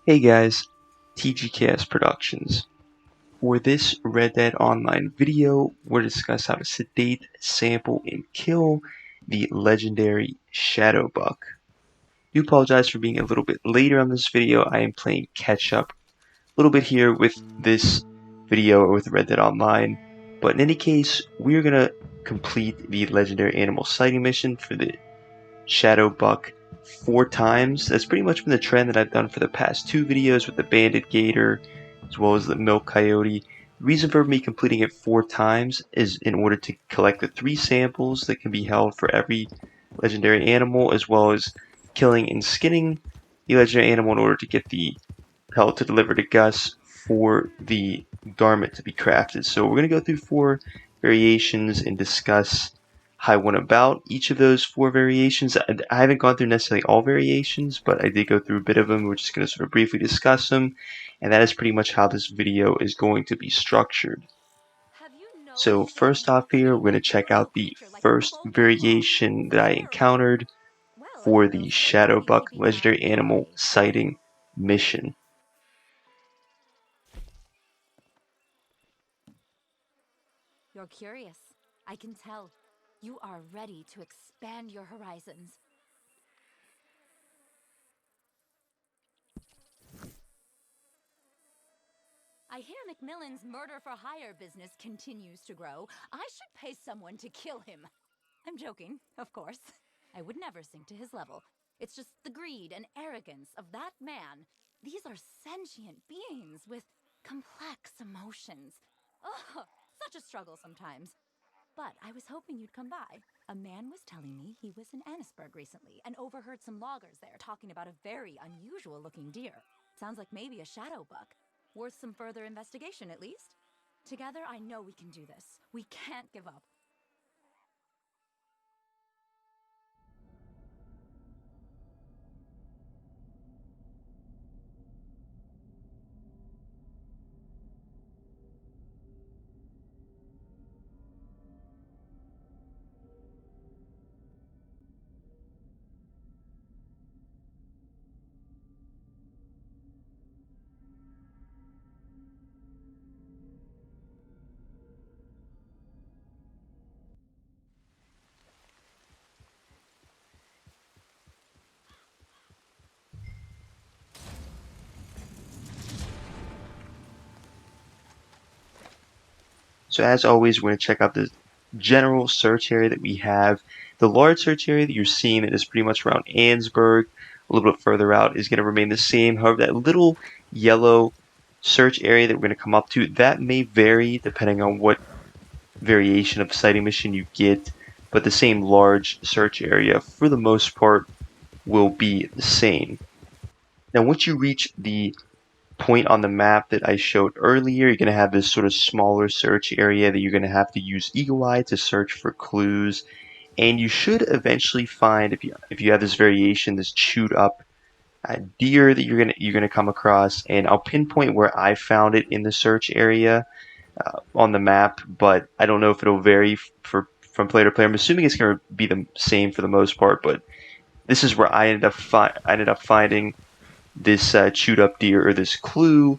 Hey guys, TGKS Productions. For this Red Dead Online video, we're discussing how to sedate, sample, and kill the legendary Shadow Buck. I do apologize for being a little bit later on this video. I am playing catch up a little bit here with this video or with Red Dead Online. But in any case, we're going to complete the legendary animal sighting mission for the Shadow Buck 4 times. That's pretty much been the trend that I've done for the past 2 videos with the Banded Gator as well as the Milk Coyote. The reason for me completing it 4 times is in order to collect the 3 samples that can be held for every legendary animal, as well as killing and skinning the legendary animal in order to get the pelt to deliver to Gus for the garment to be crafted. So we're going to go through 4 variations and discuss how I went about each of those 4 variations. I haven't gone through necessarily all variations, but I did go through a bit of them. We're just going to sort of briefly discuss them, and that is pretty much how this video is going to be structured. So first off here, we're going to check out the first variation that I encountered for the Shadow Buck legendary animal sighting mission. You're curious. I can tell. You are ready to expand your horizons. I hear Macmillan's murder-for-hire business continues to grow. I should pay someone to kill him. I'm joking, of course. I would never sink to his level. It's just the greed and arrogance of that man. These are sentient beings with complex emotions. Oh, such a struggle sometimes. But I was hoping you'd come by. A man was telling me he was in Annisburg recently and overheard some loggers there talking about a very unusual-looking deer. Sounds like maybe a shadow buck. Worth some further investigation, at least. Together, I know we can do this. We can't give up. So as always, we're going to check out the general search area that we have. The large search area that you're seeing that is pretty much around Annesburg, a little bit further out, is going to remain the same. However, that little yellow search area that we're going to come up to, that may vary depending on what variation of sighting mission you get, but the same large search area, for the most part, will be the same. Now, once you reach the point on the map that I showed earlier, you're going to have this sort of smaller search area that you're going to have to use Eagle Eye to search for clues, and you should eventually find, if you have this variation, this chewed up deer that you're gonna come across, and I'll pinpoint where I found it in the search area on the map, but I don't know if it'll vary from player to player. I'm assuming it's going to be the same for the most part, but this is where I ended up finding this chewed up deer, or this clue.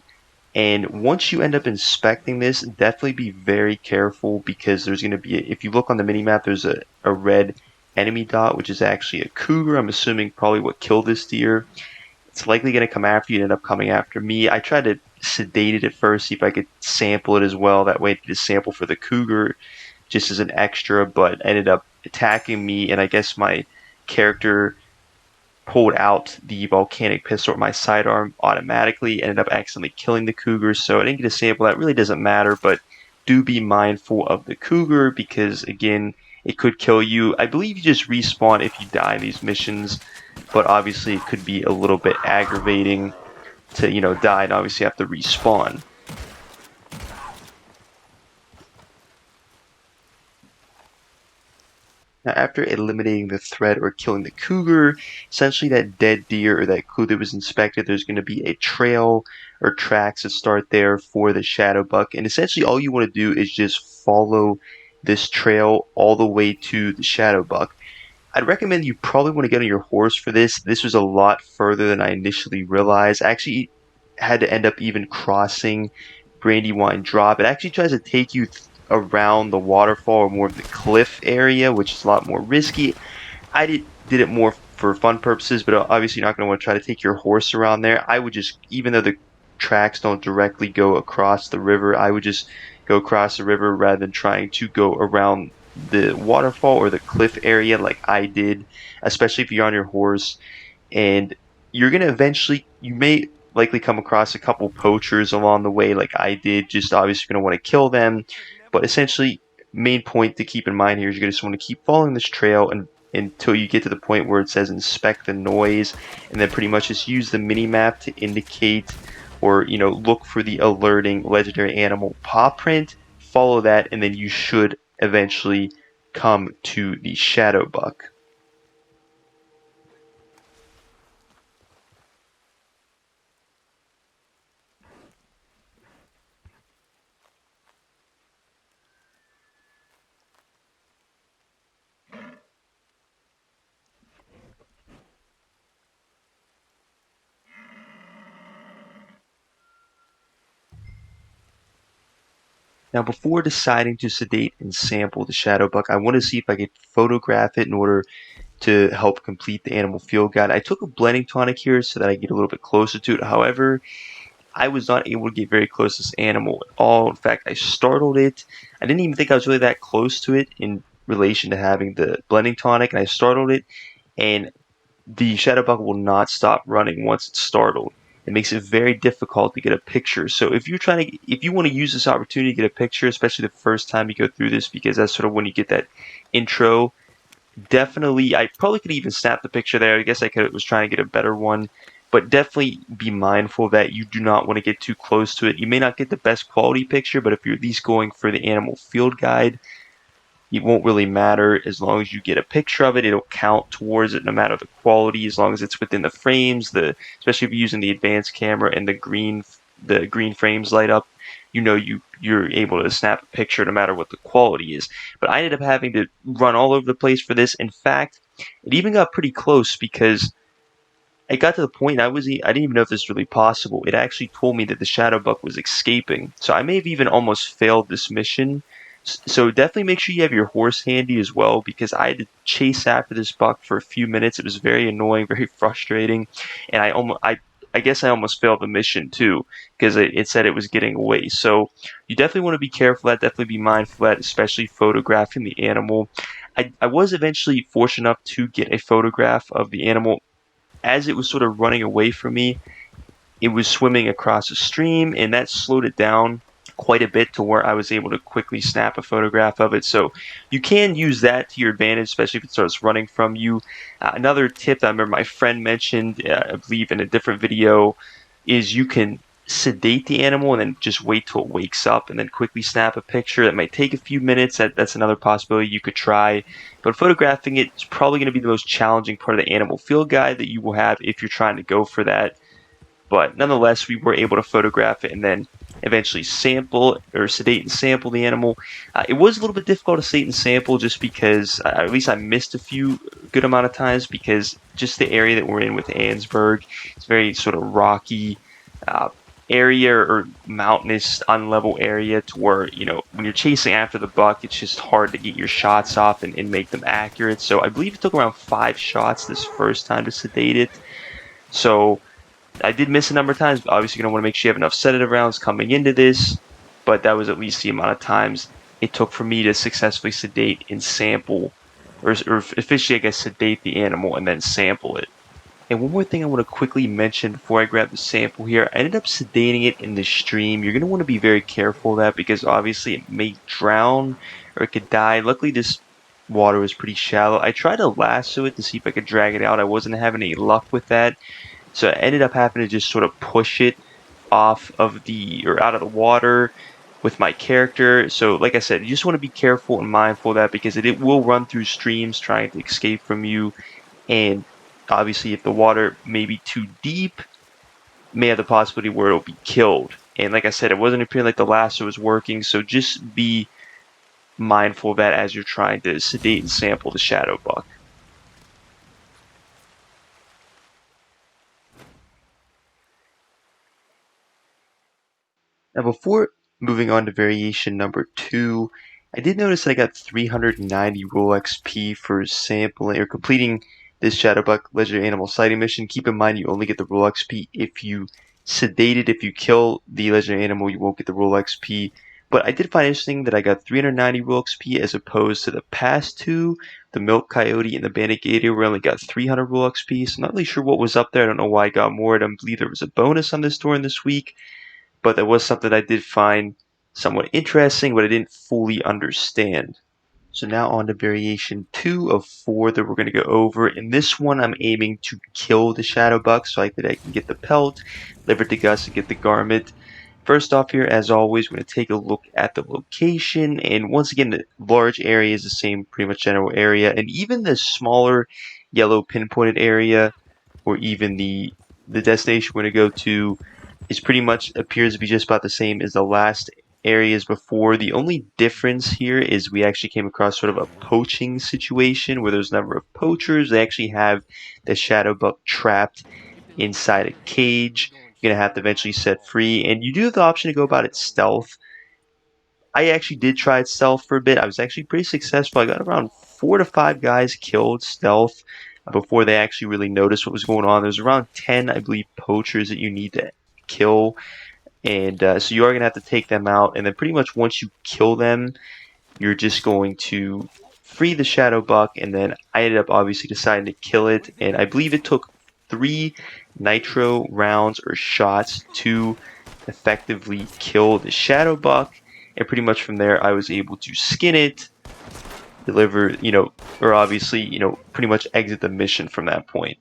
And once you end up inspecting this, definitely be very careful, because there's going to be, if you look on the minimap, there's a red enemy dot, which is actually a cougar. I'm assuming probably what killed this deer. It's likely going to come after you and end up coming after me. I tried to sedate it at first, see if I could sample it as well. That way I could sample for the cougar just as an extra, but ended up attacking me, and I guess my character pulled out the volcanic pistol or my sidearm automatically, ended up accidentally killing the cougar, so I didn't get a sample. That really doesn't matter, but do be mindful of the cougar, because again, it could kill you. I believe you just respawn if you die in these missions, but obviously it could be a little bit aggravating to, die and obviously have to respawn. Now, after eliminating the threat or killing the cougar, essentially that dead deer or that clue that was inspected, there's going to be a trail or tracks that start there for the shadow buck. And essentially all you want to do is just follow this trail all the way to the shadow buck. I'd recommend you probably want to get on your horse for this. This was a lot further than I initially realized. Actually, had to end up even crossing Brandywine Drop. It actually tries to take you around the waterfall or more of the cliff area, which is a lot more risky. I did it more for fun purposes, but obviously you're not going to want to try to take your horse around there. I would just, even though the tracks don't directly go across the river, I would just go across the river rather than trying to go around the waterfall or the cliff area like I did, especially if you're on your horse. And you're going to eventually, you may likely come across a couple poachers along the way like I did. Just obviously you're going to want to kill them, but essentially main point to keep in mind here is you're just want to keep following this trail and until you get to the point where it says inspect the noise, and then pretty much just use the mini map to indicate or look for the alerting legendary animal paw print, follow that, and then you should eventually come to the shadow buck. Now, before deciding to sedate and sample the shadow buck, I want to see if I could photograph it in order to help complete the animal field guide. I took a blending tonic here so that I get a little bit closer to it. However, I was not able to get very close to this animal at all. In fact, I startled it. I didn't even think I was really that close to it in relation to having the blending tonic, and I startled it, and the shadow buck will not stop running once it's startled. It makes it very difficult to get a picture. So if if you want to use this opportunity to get a picture, especially the first time you go through this, because that's sort of when you get that intro, definitely, I probably could even snap the picture there. I guess was trying to get a better one, but definitely be mindful that you do not want to get too close to it. You may not get the best quality picture, but if you're at least going for the animal field guide, it won't really matter as long as you get a picture of it. It'll count towards it no matter the quality, as long as it's within the frames. Especially if you're using the advanced camera and the green frames light up, you're able to snap a picture no matter what the quality is. But I ended up having to run all over the place for this. In fact, it even got pretty close because it got to the point I didn't even know if this was really possible. It actually told me that the shadow buck was escaping, so I may have even almost failed this mission. So definitely make sure you have your horse handy as well, because I had to chase after this buck for a few minutes. It was very annoying, very frustrating, and I guess I almost failed the mission too, because it said it was getting away. So you definitely want to be careful of that. Definitely be mindful of that, especially photographing the animal. I was eventually fortunate enough to get a photograph of the animal as it was sort of running away from me. It was swimming across a stream, and that slowed it down quite a bit to where I was able to quickly snap a photograph of it. So you can use that to your advantage, especially if it starts running from you. Another tip that I remember my friend mentioned, I believe in a different video, is you can sedate the animal and then just wait till it wakes up and then quickly snap a picture. That might take a few minutes. That's another possibility you could try. But photographing it is probably going to be the most challenging part of the animal field guide that you will have if you're trying to go for that. But nonetheless, we were able to photograph it and then eventually sample or sedate and sample the animal. It was a little bit difficult to sedate and sample just because at least I missed a few good amount of times, because just the area that we're in with Ansberg, it's very sort of rocky uh, area or mountainous unlevel area to where when you're chasing after the buck, it's just hard to get your shots off and make them accurate. So I believe it took around 5 shots this first time to sedate it. So I did miss a number of times, but obviously you're going to want to make sure you have enough sedative rounds coming into this, but that was at least the amount of times it took for me to successfully sedate and sample, or officially, I guess, sedate the animal and then sample it. And one more thing I want to quickly mention before I grab the sample here, I ended up sedating it in the stream. You're going to want to be very careful of that because obviously it may drown or it could die. Luckily, this water was pretty shallow. I tried to lasso it to see if I could drag it out. I wasn't having any luck with that. So I ended up having to just sort of push it off of or out of the water with my character. So like I said, you just want to be careful and mindful of that because it will run through streams trying to escape from you. And obviously if the water may be too deep, may have the possibility where it'll be killed. And like I said, it wasn't appearing like the lasso was working. So just be mindful of that as you're trying to sedate and sample the shadow buck. Now, before moving on to variation number 2, I did notice that I got 390 roll XP for sampling or completing this Shadowbuck Legendary Animal Sighting mission. Keep in mind, you only get the roll XP if you sedate it. If you kill the legendary animal, you won't get the roll XP. But I did find interesting that I got 390 roll XP as opposed to the past two, the Milk Coyote and the Bandit Gator, where I only got 300 roll XP. So I'm not really sure what was up there. I don't know why I got more. I don't believe there was a bonus on this door in this week, but that was something I did find somewhat interesting, but I didn't fully understand. So now on to variation 2 of 4 that we're going to go over. In this one, I'm aiming to kill the Shadowbuck so that I can get the pelt, live it to Gus, and get the garment. First off here, as always, we're going to take a look at the location. And once again, the large area is the same pretty much general area. And even the smaller yellow pinpointed area, or even the destination we're going to go to, is pretty much appears to be just about the same as the last areas before. The only difference here is we actually came across sort of a poaching situation where there's a number of poachers. They actually have the Shadowbuck trapped inside a cage. You're going to have to eventually set free, and you do have the option to go about it stealth. I actually did try it stealth for a bit. I was actually pretty successful. I got around 4 to 5 guys killed stealth before they actually really noticed what was going on. There's around 10, I believe, poachers that you need to kill, and so you are going to have to take them out, and then pretty much once you kill them, you're just going to free the Shadow Buck, and then I ended up obviously deciding to kill it, and I believe it took 3 nitro rounds or shots to effectively kill the Shadow Buck, and pretty much from there I was able to skin it, deliver, or obviously, pretty much exit the mission from that point.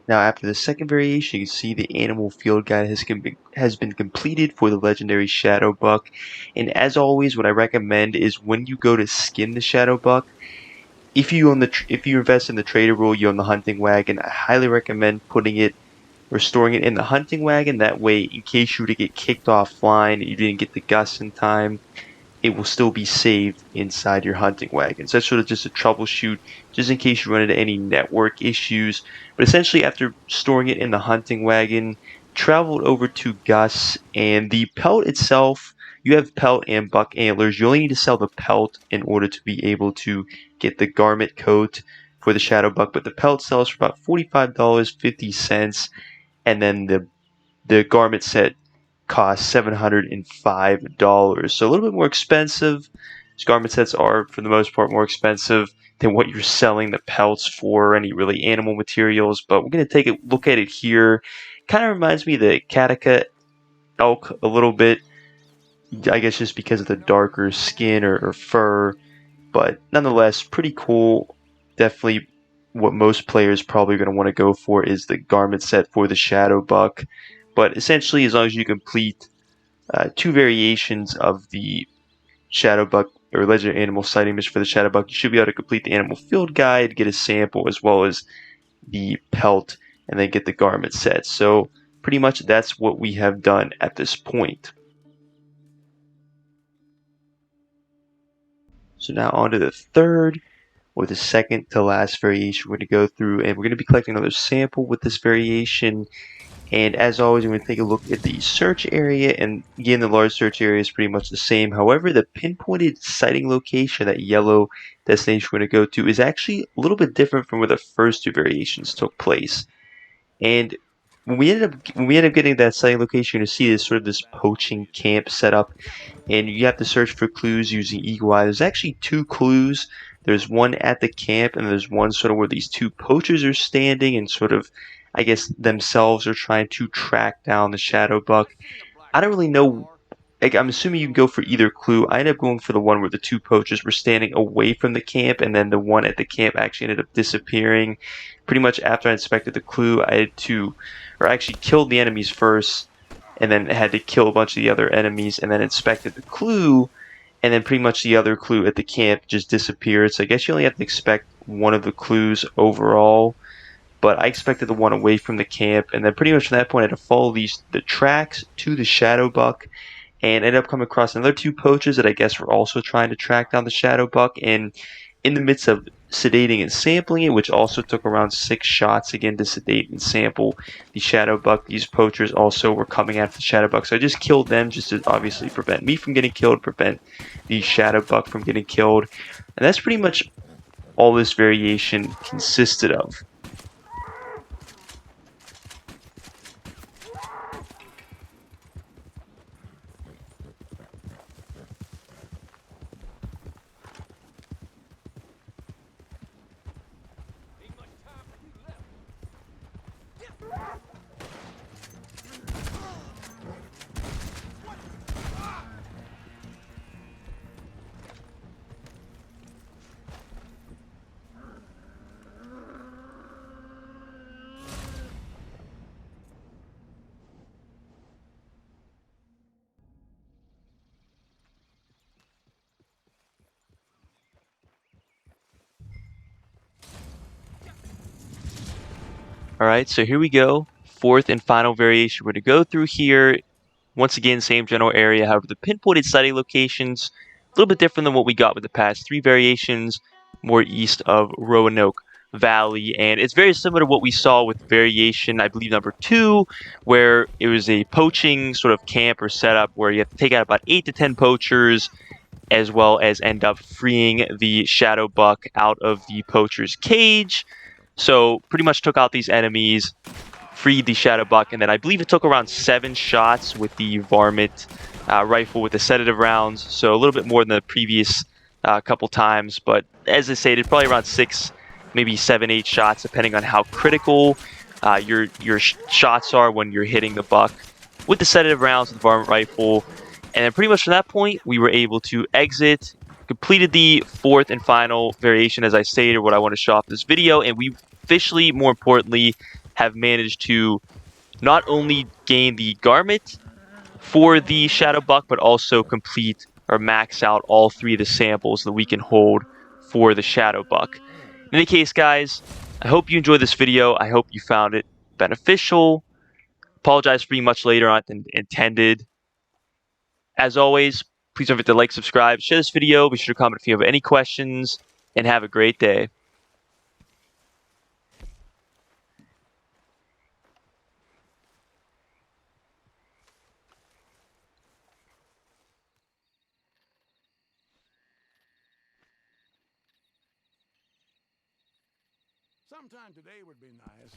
Now, after the second variation, you can see the animal field guide has been completed for the legendary Shadow Buck. And as always, what I recommend is when you go to skin the Shadow Buck, if you invest in the trader rule, you own the hunting wagon. I highly recommend putting it or storing it in the hunting wagon. That way, in case you were to get kicked offline and you didn't get the Gus in time, it will still be saved inside your hunting wagon. So that's sort of just a troubleshoot, just in case you run into any network issues. But essentially, after storing it in the hunting wagon, traveled over to Gus, and the pelt itself, you have pelt and buck antlers. You only need to sell the pelt in order to be able to get the garment coat for the shadow buck, but the pelt sells for about $45.50, and then the garment set costs $705. So a little bit more expensive. These garment sets are, for the most part, more expensive than what you're selling the pelts for, or any really animal materials. But we're going to take a look at it here. Kind of reminds me of the Katika elk a little bit. I guess just because of the darker skin or fur. But nonetheless, pretty cool. Definitely what most players probably are going to want to go for is the garment set for the Shadow Buck. But essentially, as long as you complete 2 variations of the Shadowbuck or Legendary Animal Sighting mission for the Shadowbuck, you should be able to complete the Animal Field Guide, get a sample, as well as the pelt, and then get the garment set. So pretty much that's what we have done at this point. So now on to the third, or the second to last variation we're going to go through, and we're going to be collecting another sample with this variation. And as always, we're going to take a look at the search area, and again, the large search area is pretty much the same. However, the pinpointed sighting location, that yellow destination we're going to go to, is actually a little bit different from where the first 2 variations took place. And when we ended up getting that sighting location, you're going to see this sort of this poaching camp set up, and you have to search for clues using eagle eye. There's actually 2 clues. There's one at the camp, and there's one sort of where these 2 poachers are standing and sort of, I guess, themselves are trying to track down the shadow buck. I don't really know I'm assuming you can go for either clue. I ended up going for the one where the two poachers were standing away from the camp, and then the one at the camp actually ended up disappearing. Pretty much after I inspected the clue, I had to, or actually killed the enemies first, and then had to kill a bunch of the other enemies, and then inspected the clue, and then pretty much the other clue at the camp just disappeared. So I guess you only have to expect one of the clues overall. But I expected the one away from the camp, and then pretty much from that point I had to follow the tracks to the Shadow Buck, and ended up coming across another two poachers that I guess were also trying to track down the Shadow Buck. And in the midst of sedating and sampling it, which also took around 6 shots again to sedate and sample the Shadow Buck, these poachers also were coming after the Shadow Buck. So I just killed them just to obviously prevent me from getting killed, prevent the Shadow Buck from getting killed. And that's pretty much all this variation consisted of. All right, so here we go. Fourth and final variation we're going to go through here. Once again, same general area. However, the pinpointed sighting locations a little bit different than what we got with the past 3 variations, more east of Roanoke Valley. And it's very similar to what we saw with variation, I believe, number 2, where it was a poaching sort of camp or setup where you have to take out about 8 to 10 poachers, as well as end up freeing the Shadow Buck out of the poacher's cage. So pretty much took out these enemies, freed the Shadow Buck, and then I believe it took around 7 shots with the Varmint rifle with the sedative rounds, so a little bit more than the previous couple times, but as I stated, probably around 6, maybe 7, 8 shots, depending on how critical your shots are when you're hitting the buck with the sedative rounds with the Varmint rifle. And then pretty much from that point, we were able to exit, completed the fourth and final variation, as I stated, what I want to show off this video, and we officially, more importantly, have managed to not only gain the garment for the Shadow Buck, but also complete or max out all 3 of the samples that we can hold for the Shadow Buck. In any case, guys, I hope you enjoyed this video. I hope you found it beneficial. Apologize for being much later on than intended. As always, please don't forget to like, subscribe, share this video. Be sure to comment if you have any questions, and have a great day. Sometime today would be nice.